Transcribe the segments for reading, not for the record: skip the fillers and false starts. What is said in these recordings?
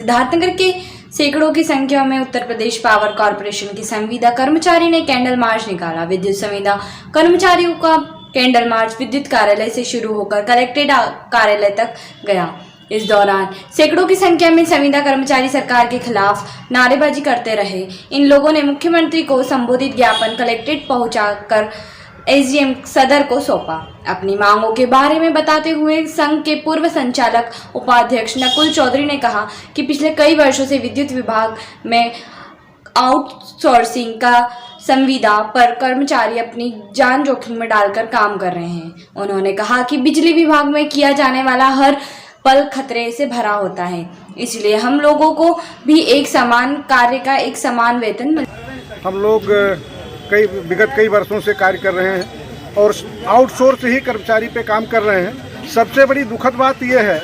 सिद्धार्थनगर के सैकड़ों की संख्या में उत्तर प्रदेश पावर कॉरपोरेशन के संविदा कर्मचारी ने कैंडल मार्च निकाला। विद्युत संविदा कर्मचारियों का कैंडल मार्च विद्युत कार्यालय से शुरू होकर कलेक्ट्रेट कार्यालय तक गया। इस दौरान सैकड़ों की संख्या में संविदा कर्मचारी सरकार के खिलाफ नारेबाजी करते रहे। इन लोगों ने मुख्यमंत्री को संबोधित ज्ञापन कलेक्ट्रेट पहुंचाकर एसडीएम सदर को सौंपा। अपनी मांगों के बारे में बताते हुए संघ के पूर्व संचालक उपाध्यक्ष नकुल चौधरी ने कहा कि पिछले कई वर्षों से विद्युत विभाग में आउटसोर्सिंग का संविदा पर कर्मचारी अपनी जान जोखिम में डालकर काम कर रहे हैं। उन्होंने कहा कि बिजली विभाग में किया जाने वाला हर पल खतरे से भरा होता है, इसलिए हम लोगों को भी एक समान कार्य का एक समान वेतन मिल। हम लोग विगत कई वर्षों से कार्य कर रहे हैं और आउटसोर्स ही कर्मचारी पे काम कर रहे हैं। सबसे बड़ी दुखद बात यह है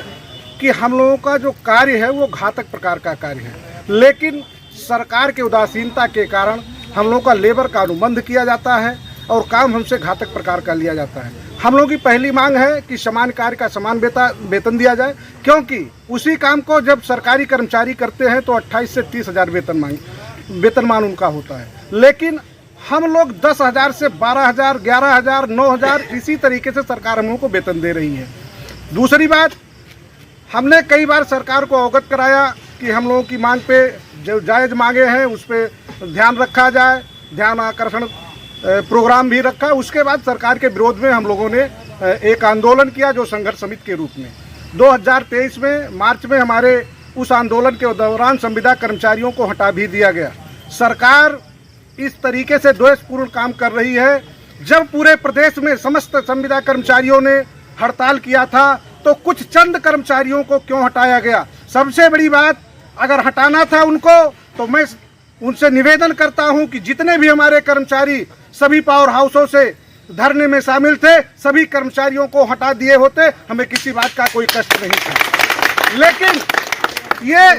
कि हम लोगों का जो कार्य है वो घातक प्रकार का कार्य है, लेकिन सरकार के उदासीनता के कारण हम लोगों का लेबर का अनुबंध किया जाता है और काम हमसे घातक प्रकार का लिया जाता है। हम लोगों की पहली मांग है कि समान कार्य का समान वेतन दिया जाए, क्योंकि उसी काम को जब सरकारी कर्मचारी करते हैं तो 28 से 30 हज़ार वेतनमान उनका होता है, लेकिन हम लोग 10,000 से 12,000, 11,000, 9,000 इसी तरीके से सरकार हम लोगों को वेतन दे रही है। दूसरी बात, हमने कई बार सरकार को अवगत कराया कि हम लोगों की मांग पे जो जायज़ मांगे हैं उस पर ध्यान रखा जाए, ध्यान आकर्षण प्रोग्राम भी रखा। उसके बाद सरकार के विरोध में हम लोगों ने एक आंदोलन किया जो संघर्ष समिति के रूप में 2023 में मार्च में हमारे उस आंदोलन के दौरान संविदा कर्मचारियों को हटा भी दिया गया। सरकार इस तरीके से द्वेषपूर्ण काम कर रही है। जब पूरे प्रदेश में समस्त संविदा कर्मचारियों ने हड़ताल किया था तो कुछ चंद कर्मचारियों को क्यों हटाया गया? सबसे बड़ी बात, अगर हटाना था उनको तो मैं उनसे निवेदन करता हूं कि जितने भी हमारे कर्मचारी सभी पावर हाउसों से धरने में शामिल थे, सभी कर्मचारियों को हटा दिए होते, हमें किसी बात का कोई कष्ट नहीं था। लेकिन ये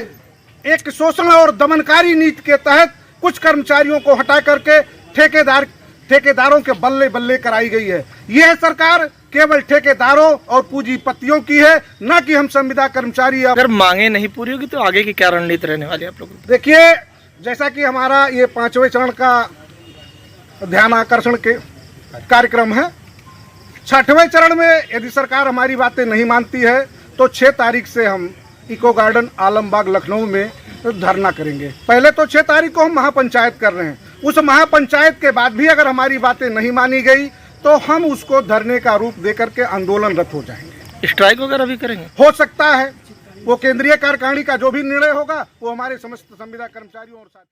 एक शोषण और दमनकारी नीति के तहत कुछ कर्मचारियों को हटा करके ठेकेदारों के बल्ले बल्ले कराई गई है। यह सरकार केवल ठेकेदारों और पूंजीपतियों की है, न कि हम संविदा कर्मचारी। अगर मांगे नहीं पूरी होगी तो आगे की क्या रणनीति रहने वाली है आप लोगों की? देखिए, जैसा कि हमारा ये 5वें चरण का ध्यान आकर्षण के कार्यक्रम है, 6वें चरण में यदि सरकार हमारी बातें नहीं मानती है तो 6 तारीख से हम इको गार्डन आलमबाग लखनऊ में धरना करेंगे। पहले तो 6 तारीख को हम महापंचायत कर रहे हैं। उस महापंचायत के बाद भी अगर हमारी बातें नहीं मानी गई तो हम उसको धरने का रूप देकर के आंदोलनरत हो जाएंगे। स्ट्राइक वगैरह भी करेंगे? हो सकता है, वो केंद्रीय कार्यकारिणी का जो भी निर्णय होगा वो हमारे समस्त संविदा कर्मचारियों और साथ